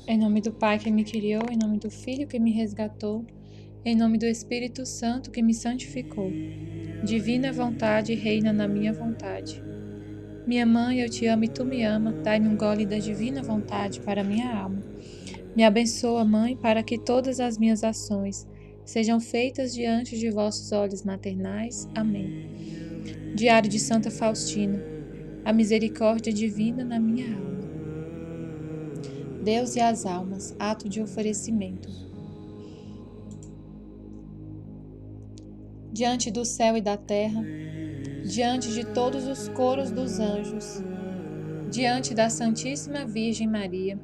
Em nome do Pai que me criou, em nome do Filho que me resgatou, em nome do Espírito Santo que me santificou. Divina vontade reina na minha vontade. Minha mãe, eu te amo e tu me ama, dai-me um gole da divina vontade para minha alma. Me abençoa, Mãe, para que todas as minhas ações sejam feitas diante de vossos olhos maternais. Amém. Diário de Santa Faustina. A misericórdia divina na minha alma. Deus e as almas, ato de oferecimento. Diante do céu e da terra, diante de todos os coros dos anjos, diante da Santíssima Virgem Maria,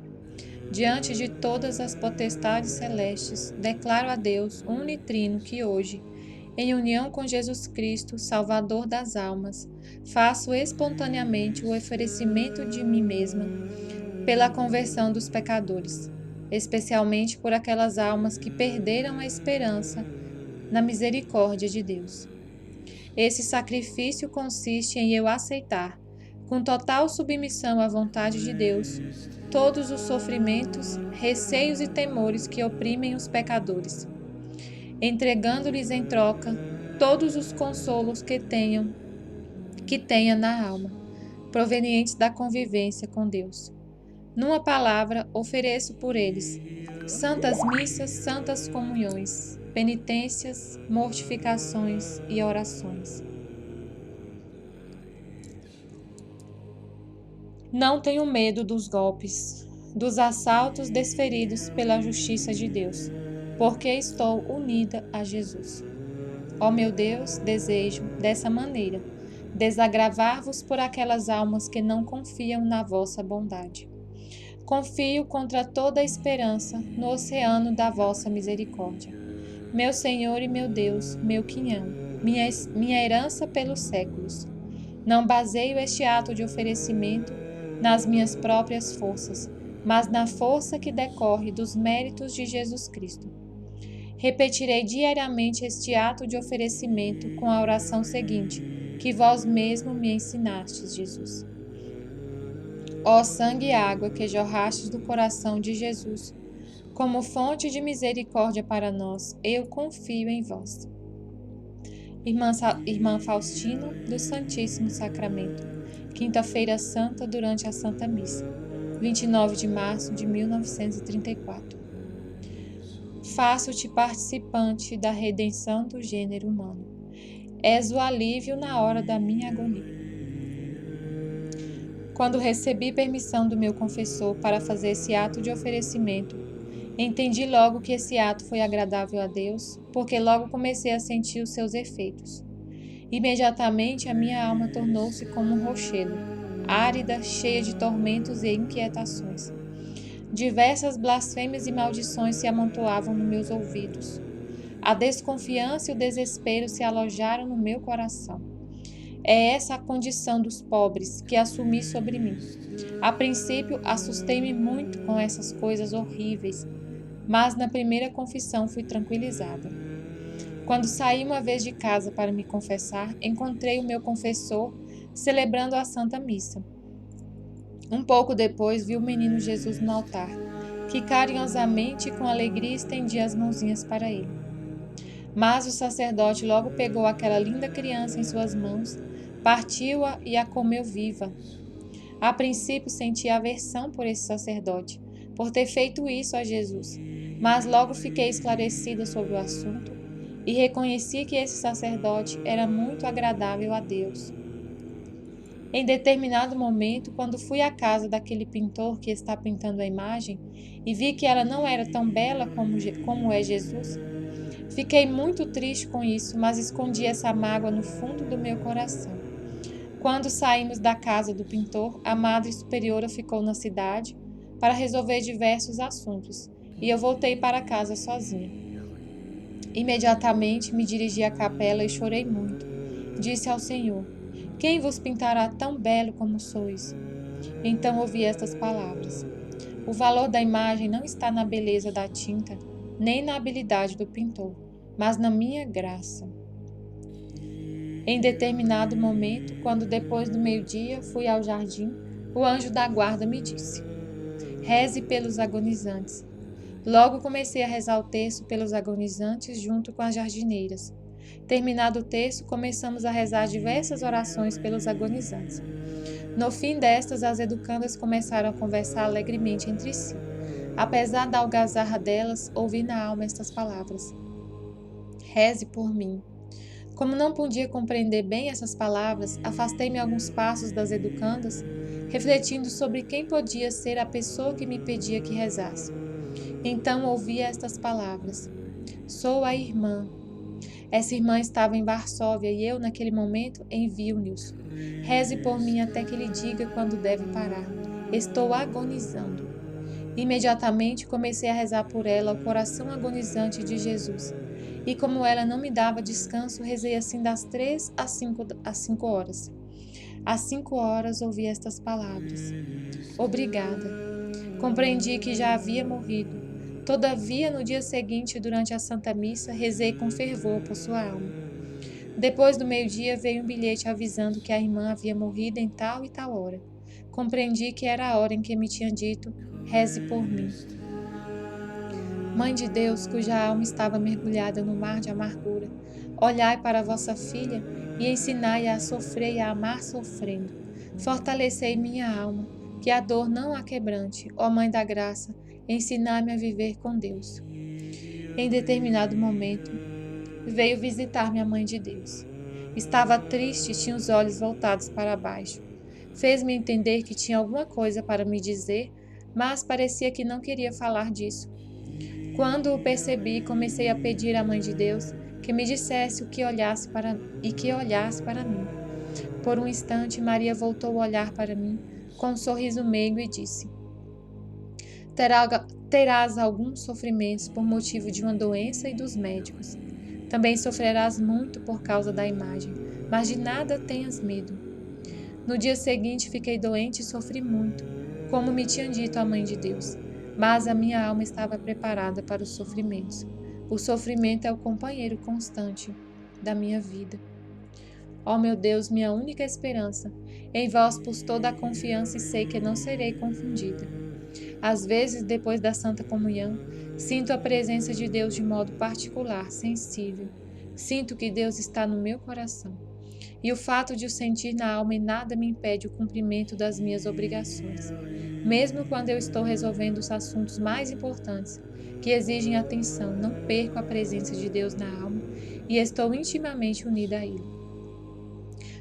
diante de todas as potestades celestes, declaro a Deus unitrino que hoje, em união com Jesus Cristo, Salvador das almas, faço espontaneamente o oferecimento de mim mesma pela conversão dos pecadores, especialmente por aquelas almas que perderam a esperança na misericórdia de Deus. Esse sacrifício consiste em eu aceitar, com total submissão à vontade de Deus, todos os sofrimentos, receios e temores que oprimem os pecadores, entregando-lhes em troca todos os consolos que tenha na alma, provenientes da convivência com Deus. Numa palavra, ofereço por eles santas missas, santas comunhões, penitências, mortificações e orações. Não tenho medo dos golpes, dos assaltos desferidos pela justiça de Deus, porque estou unida a Jesus. Ó meu Deus, desejo, dessa maneira, desagravar-vos por aquelas almas que não confiam na vossa bondade. Confio contra toda a esperança no oceano da vossa misericórdia. Meu Senhor e meu Deus, meu quinhão, minha herança pelos séculos. Não baseio este ato de oferecimento nas minhas próprias forças, mas na força que decorre dos méritos de Jesus Cristo. Repetirei diariamente este ato de oferecimento com a oração seguinte, que vós mesmo me ensinastes, Jesus. Ó sangue e água que jorrastes do coração de Jesus, como fonte de misericórdia para nós, eu confio em vós. Irmã Faustina do Santíssimo Sacramento, Quinta-feira Santa durante a Santa Missa, 29 de março de 1934. Faço-te participante da redenção do gênero humano. És o alívio na hora da minha agonia. Quando recebi permissão do meu confessor para fazer esse ato de oferecimento, entendi logo que esse ato foi agradável a Deus, porque logo comecei a sentir os seus efeitos. Imediatamente a minha alma tornou-se como um rochedo, árida, cheia de tormentos e inquietações. Diversas blasfêmias e maldições se amontoavam nos meus ouvidos. A desconfiança e o desespero se alojaram no meu coração. É essa a condição dos pobres que assumi sobre mim. A princípio, assustei-me muito com essas coisas horríveis, mas na primeira confissão fui tranquilizada. Quando saí uma vez de casa para me confessar, encontrei o meu confessor celebrando a Santa Missa. Um pouco depois, vi o menino Jesus no altar, que carinhosamente e com alegria estendia as mãozinhas para ele. Mas o sacerdote logo pegou aquela linda criança em suas mãos, partiu-a e a comeu viva. A princípio senti aversão por esse sacerdote, por ter feito isso a Jesus, mas logo fiquei esclarecida sobre o assunto e reconheci que esse sacerdote era muito agradável a Deus. Em determinado momento, quando fui à casa daquele pintor que está pintando a imagem e vi que ela não era tão bela como é Jesus, fiquei muito triste com isso, mas escondi essa mágoa no fundo do meu coração. Quando saímos da casa do pintor, a Madre Superiora ficou na cidade para resolver diversos assuntos e eu voltei para casa sozinha. Imediatamente me dirigi à capela e chorei muito. Disse ao Senhor: quem vos pintará tão belo como sois? Então ouvi estas palavras: o valor da imagem não está na beleza da tinta, nem na habilidade do pintor, mas na minha graça. Em determinado momento, quando depois do meio-dia fui ao jardim, o anjo da guarda me disse: Reze pelos agonizantes. Logo comecei a rezar o terço pelos agonizantes junto com as jardineiras. Terminado o terço, começamos a rezar diversas orações pelos agonizantes. No fim destas, as educandas começaram a conversar alegremente entre si. Apesar da algazarra delas, ouvi na alma estas palavras: Reze por mim. Como não podia compreender bem essas palavras, afastei-me alguns passos das educandas, refletindo sobre quem podia ser a pessoa que me pedia que rezasse. Então ouvi estas palavras: Sou a irmã. Essa irmã estava em Varsóvia e eu, naquele momento, em Vilnius. Reze por mim até que lhe diga quando deve parar. Estou agonizando. Imediatamente comecei a rezar por ela o coração agonizante de Jesus. E como ela não me dava descanso, rezei assim das 3 às 5 horas. Às 5 horas ouvi estas palavras: Obrigada. Compreendi que já havia morrido. Todavia, no dia seguinte, durante a Santa Missa, rezei com fervor por sua alma. Depois do meio-dia veio um bilhete avisando que a irmã havia morrido em tal e tal hora. Compreendi que era a hora em que me tinha dito: Reze por mim. Mãe de Deus, cuja alma estava mergulhada no mar de amargura, olhai para a vossa filha e ensinai-a a sofrer e a amar sofrendo. Fortalecei minha alma, que a dor não a quebrante. Ó Mãe da Graça, ensinai-me a viver com Deus. Em determinado momento, veio visitar-me a Mãe de Deus. Estava triste e tinha os olhos voltados para baixo. Fez-me entender que tinha alguma coisa para me dizer, mas parecia que não queria falar disso. Quando o percebi, comecei a pedir à Mãe de Deus que me dissesse o que olhasse para mim. Por um instante, Maria voltou a olhar para mim com um sorriso meigo e disse: Terás alguns sofrimentos por motivo de uma doença e dos médicos. Também sofrerás muito por causa da imagem, mas de nada tenhas medo. No dia seguinte fiquei doente e sofri muito, como me tinha dito a Mãe de Deus, mas a minha alma estava preparada para os sofrimentos. O sofrimento é o companheiro constante da minha vida. Ó meu Deus, minha única esperança, em vós pus toda a confiança e sei que não serei confundida. Às vezes, depois da Santa Comunhão, sinto a presença de Deus de modo particular, sensível. Sinto que Deus está no meu coração. E o fato de o sentir na alma em nada me impede o cumprimento das minhas obrigações. Mesmo quando eu estou resolvendo os assuntos mais importantes, que exigem atenção, não perco a presença de Deus na alma e estou intimamente unida a Ele.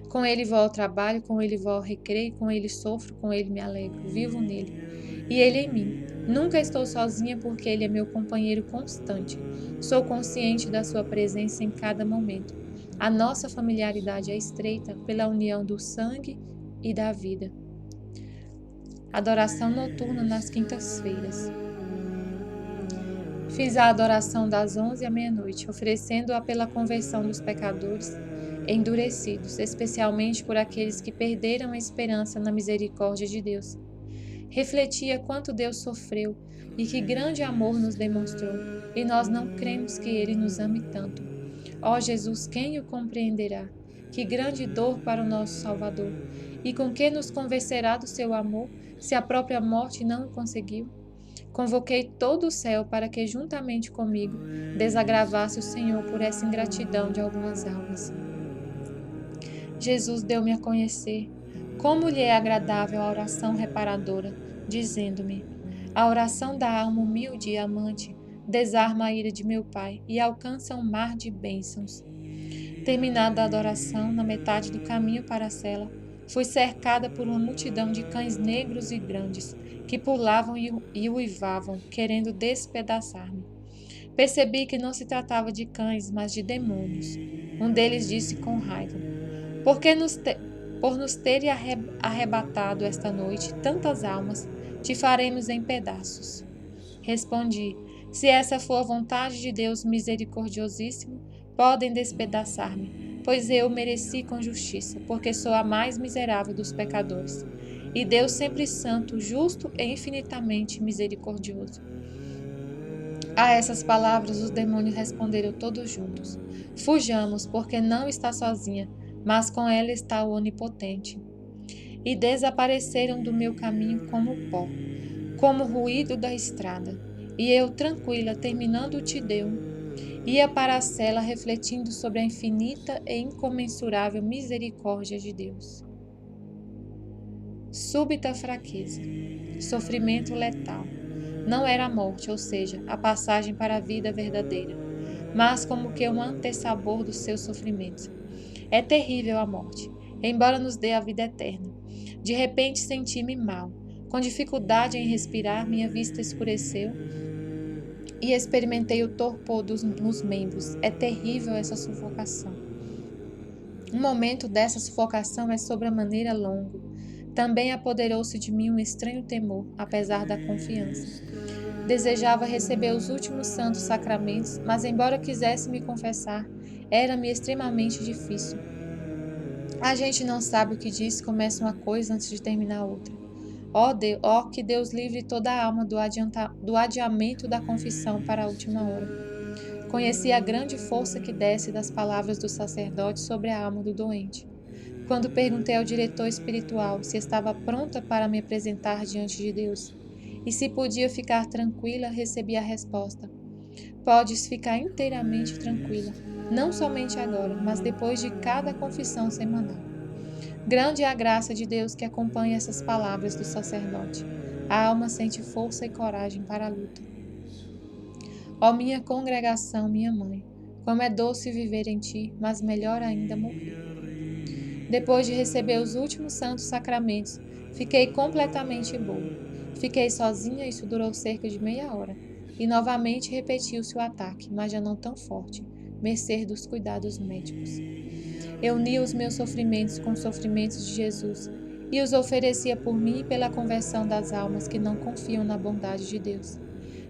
Com Ele vou ao trabalho, com Ele vou ao recreio, com Ele sofro, com Ele me alegro, vivo nele. E Ele em mim. Nunca estou sozinha porque Ele é meu companheiro constante. Sou consciente da sua presença em cada momento. A nossa familiaridade é estreita pela união do sangue e da vida. Adoração noturna nas quintas-feiras. Fiz a adoração das 11 à meia-noite, oferecendo-a pela conversão dos pecadores endurecidos, especialmente por aqueles que perderam a esperança na misericórdia de Deus. Refletia quanto Deus sofreu e que grande amor nos demonstrou, e nós não cremos que Ele nos ame tanto. Ó Jesus, quem o compreenderá? Que grande dor para o nosso Salvador! E com que nos convencerá do seu amor, se a própria morte não o conseguiu? Convoquei todo o céu para que, juntamente comigo, desagravasse o Senhor por essa ingratidão de algumas almas. Jesus deu-me a conhecer como lhe é agradável a oração reparadora, dizendo-me: a oração da alma humilde e amante desarma a ira de meu Pai e alcança um mar de bênçãos. Terminada a adoração, na metade do caminho para a cela, fui cercada por uma multidão de cães negros e grandes, que pulavam e uivavam, querendo despedaçar-me. Percebi que não se tratava de cães, mas de demônios. Um deles disse com raiva: Por nos terem arrebatado esta noite tantas almas, te faremos em pedaços. Respondi: se essa for a vontade de Deus misericordiosíssimo, podem despedaçar-me, pois eu mereci com justiça, porque sou a mais miserável dos pecadores. E Deus sempre santo, justo e infinitamente misericordioso. A essas palavras os demônios responderam todos juntos: fujamos, porque não está sozinha, mas com ela está o Onipotente. E desapareceram do meu caminho como pó. como o ruído da estrada. E eu, tranquila, terminando o Te Deum, ia para a cela refletindo sobre a infinita e incomensurável misericórdia de Deus. Súbita fraqueza, sofrimento letal. Não era a morte, ou seja, a passagem para a vida verdadeira, mas como que um antessabor dos seus sofrimentos. É terrível a morte, embora nos dê a vida eterna. De repente senti-me mal. Com dificuldade em respirar, minha vista escureceu e experimentei o torpor nos membros. É terrível essa sufocação. Um momento dessa sufocação é sobremaneira longo. Também apoderou-se de mim um estranho temor, apesar da confiança. Desejava receber os últimos santos sacramentos, mas embora quisesse me confessar, era-me extremamente difícil. A gente não sabe o que diz, começa uma coisa antes de terminar outra. Ó, que Deus livre toda a alma do adiamento da confissão para a última hora. Conheci a grande força que desce das palavras do sacerdote sobre a alma do doente. Quando perguntei ao diretor espiritual se estava pronta para me apresentar diante de Deus e se podia ficar tranquila, recebi a resposta: podes ficar inteiramente tranquila, não somente agora, mas depois de cada confissão semanal. Grande é a graça de Deus que acompanha essas palavras do sacerdote. A alma sente força e coragem para a luta. Ó minha congregação, minha mãe, como é doce viver em ti, mas melhor ainda morrer. Depois de receber os últimos santos sacramentos, fiquei completamente boa. Fiquei sozinha, isso durou cerca de meia hora, e novamente repetiu-se o ataque, mas já não tão forte, mercê dos cuidados médicos. Eu unia os meus sofrimentos com os sofrimentos de Jesus e os oferecia por mim e pela conversão das almas que não confiam na bondade de Deus.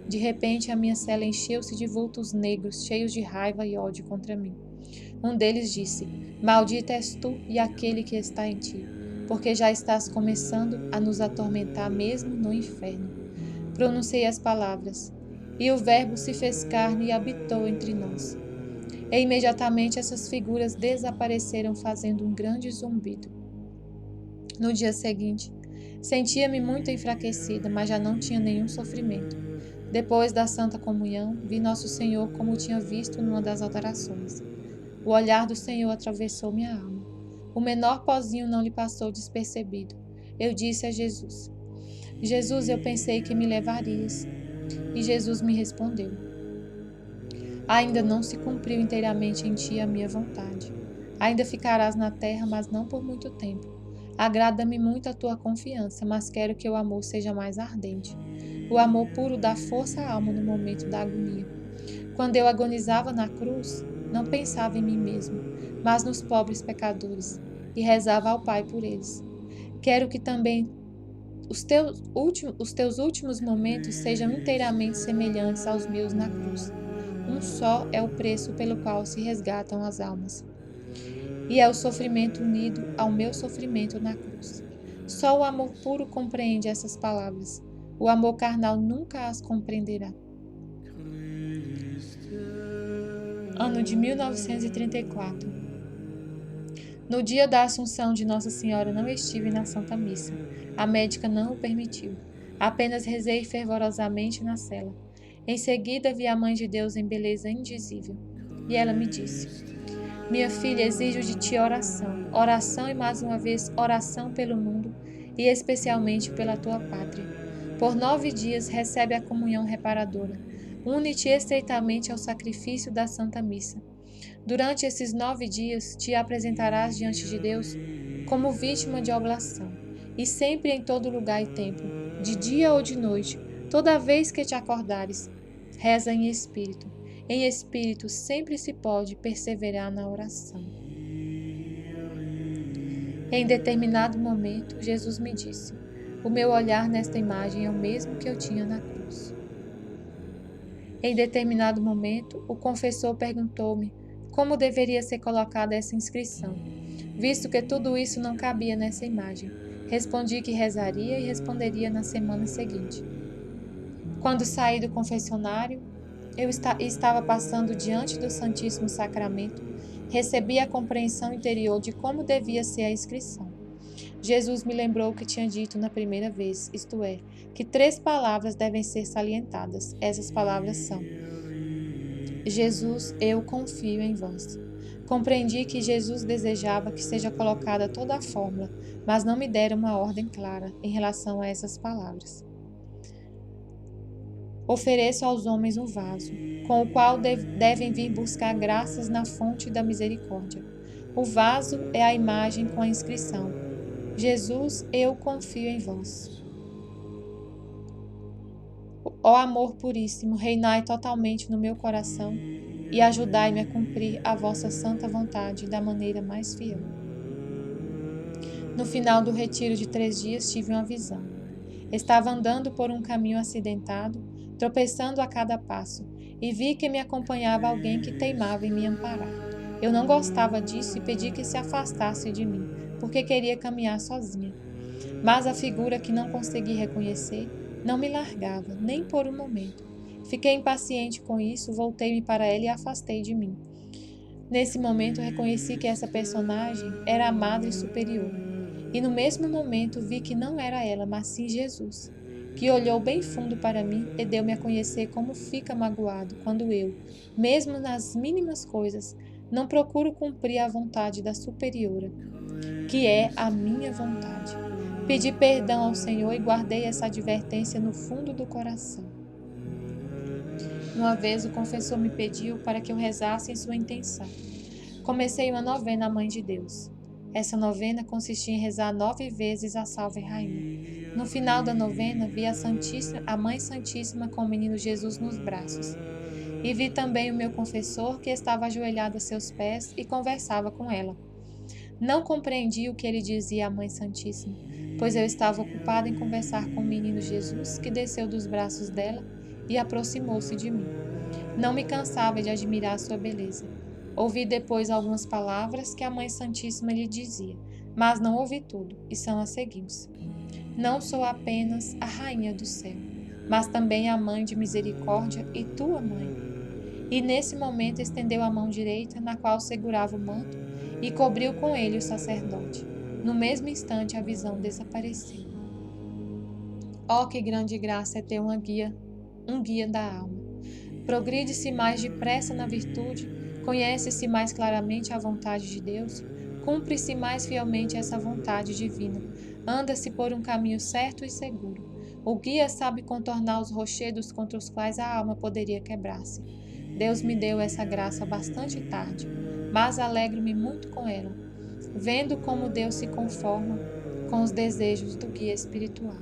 De repente, a minha cela encheu-se de vultos negros, cheios de raiva e ódio contra mim. Um deles disse: maldita és tu e aquele que está em ti, porque já estás começando a nos atormentar mesmo no inferno. Pronunciei as palavras, e o Verbo se fez carne e habitou entre nós. E imediatamente essas figuras desapareceram fazendo um grande zumbido. No dia seguinte, sentia-me muito enfraquecida, mas já não tinha nenhum sofrimento. Depois da Santa Comunhão, vi Nosso Senhor como tinha visto numa das alterações. O olhar do Senhor atravessou minha alma. O menor pozinho não lhe passou despercebido. Eu disse a Jesus: Jesus, eu pensei que me levarias. E Jesus me respondeu: ainda não se cumpriu inteiramente em ti a minha vontade. Ainda ficarás na terra, mas não por muito tempo. Agrada-me muito a tua confiança, mas quero que o amor seja mais ardente. O amor puro dá força à alma no momento da agonia. Quando eu agonizava na cruz, não pensava em mim mesmo, mas nos pobres pecadores, e rezava ao Pai por eles. Quero que também os teus últimos momentos sejam inteiramente semelhantes aos meus na cruz. Um só é o preço pelo qual se resgatam as almas. E é o sofrimento unido ao meu sofrimento na cruz. Só o amor puro compreende essas palavras. O amor carnal nunca as compreenderá. Ano de 1934. No dia da Assunção de Nossa Senhora não estive na Santa Missa. A médica não o permitiu. Apenas rezei fervorosamente na cela. Em seguida vi a Mãe de Deus em beleza indizível. E ela me disse: minha filha, exijo de ti oração. Oração e mais uma vez oração pelo mundo e especialmente pela tua pátria. Por 9 dias recebe a comunhão reparadora. Une-te estreitamente ao sacrifício da Santa Missa. Durante esses 9 dias te apresentarás diante de Deus como vítima de oblação. E sempre em todo lugar e tempo, de dia ou de noite, toda vez que te acordares, reza em espírito. Em espírito sempre se pode perseverar na oração. Em determinado momento, Jesus me disse: o meu olhar nesta imagem é o mesmo que eu tinha na cruz. Em determinado momento, o confessor perguntou-me como deveria ser colocada essa inscrição, visto que tudo isso não cabia nessa imagem. Respondi que rezaria e responderia na semana seguinte. Quando saí do confessionário, eu estava passando diante do Santíssimo Sacramento, recebi a compreensão interior de como devia ser a inscrição. Jesus me lembrou o que tinha dito na primeira vez, isto é, que 3 palavras devem ser salientadas. Essas palavras são: Jesus, eu confio em vós. Compreendi que Jesus desejava que seja colocada toda a fórmula, mas não me dera uma ordem clara em relação a essas palavras. Ofereço aos homens um vaso, com o qual devem vir buscar graças na fonte da misericórdia. O vaso é a imagem com a inscrição: Jesus, eu confio em vós. Ó amor puríssimo, reinai totalmente no meu coração e ajudai-me a cumprir a vossa santa vontade da maneira mais fiel. No final do retiro de 3 dias tive uma visão. Estava andando por um caminho acidentado, tropeçando a cada passo, e vi que me acompanhava alguém que teimava em me amparar. Eu não gostava disso e pedi que se afastasse de mim, porque queria caminhar sozinha. Mas a figura que não consegui reconhecer não me largava, nem por um momento. Fiquei impaciente com isso, voltei-me para ela e afastei de mim. Nesse momento reconheci que essa personagem era a Madre Superiora. E no mesmo momento vi que não era ela, mas sim Jesus, que olhou bem fundo para mim e deu-me a conhecer como fica magoado quando eu, mesmo nas mínimas coisas, não procuro cumprir a vontade da Superiora, que é a minha vontade. Pedi perdão ao Senhor e guardei essa advertência no fundo do coração. Uma vez o confessor me pediu para que eu rezasse em sua intenção. Comecei uma novena à Mãe de Deus. Essa novena consistia em rezar 9 vezes a Salve Rainha. No final da novena, vi a Mãe Santíssima com o menino Jesus nos braços. E vi também o meu confessor, que estava ajoelhado a seus pés e conversava com ela. Não compreendi o que ele dizia à Mãe Santíssima, pois eu estava ocupada em conversar com o menino Jesus, que desceu dos braços dela e aproximou-se de mim. Não me cansava de admirar sua beleza. Ouvi depois algumas palavras que a Mãe Santíssima lhe dizia, mas não ouvi tudo, e são as seguintes: Não sou apenas a Rainha do céu, mas também a Mãe de misericórdia e tua Mãe. E nesse momento estendeu a mão direita, na qual segurava o manto, e cobriu com ele o sacerdote. No mesmo instante a visão desapareceu. Oh, que grande graça é ter um guia da alma. Progride-se mais depressa na virtude, conhece-se mais claramente a vontade de Deus, cumpre-se mais fielmente essa vontade divina, anda-se por um caminho certo e seguro. O guia sabe contornar os rochedos contra os quais a alma poderia quebrar-se. Deus me deu essa graça bastante tarde, mas alegro-me muito com ela, vendo como Deus se conforma com os desejos do guia espiritual.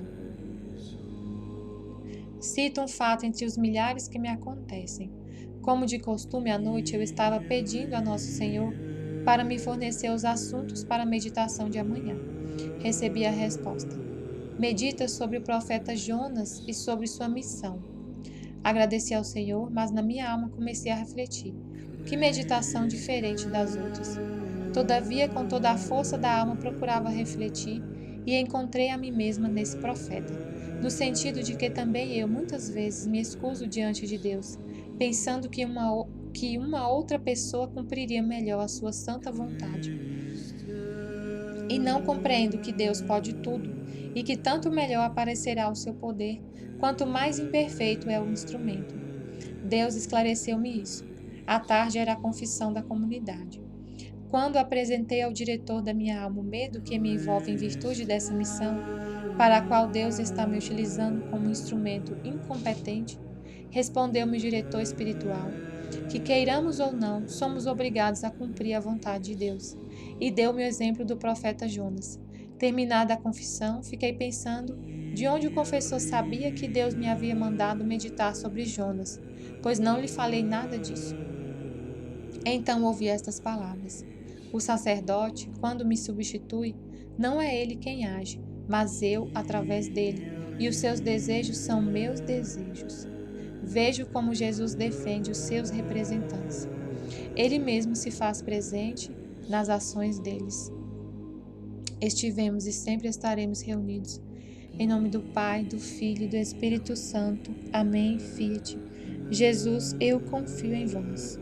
Cito um fato entre os milhares que me acontecem. Como de costume, à noite eu estava pedindo a Nosso Senhor para me fornecer os assuntos para a meditação de amanhã. Recebi a resposta: medita sobre o profeta Jonas e sobre sua missão. Agradeci ao Senhor, mas na minha alma comecei a refletir: que meditação diferente das outras. Todavia, com toda a força da alma, procurava refletir e encontrei a mim mesma nesse profeta, no sentido de que também eu muitas vezes me excuso diante de Deus, pensando que uma outra pessoa cumpriria melhor a sua santa vontade. E não compreendo que Deus pode tudo e que tanto melhor aparecerá o seu poder, quanto mais imperfeito é o instrumento. Deus esclareceu-me isso. À tarde era a confissão da comunidade. Quando apresentei ao diretor da minha alma o medo que me envolve em virtude dessa missão, para a qual Deus está me utilizando como instrumento incompetente, respondeu-me o diretor espiritual que, queiramos ou não, somos obrigados a cumprir a vontade de Deus, e deu-me o exemplo do profeta Jonas. Terminada a confissão, fiquei pensando de onde o confessor sabia que Deus me havia mandado meditar sobre Jonas, pois não lhe falei nada disso. Então ouvi estas palavras: o sacerdote, quando me substitui, não é ele quem age, mas eu através dele, e os seus desejos são meus desejos. Vejo como Jesus defende os seus representantes. Ele mesmo se faz presente nas ações deles. Estivemos e sempre estaremos reunidos. Em nome do Pai, do Filho e do Espírito Santo. Amém. Fiat. Jesus, eu confio em vós.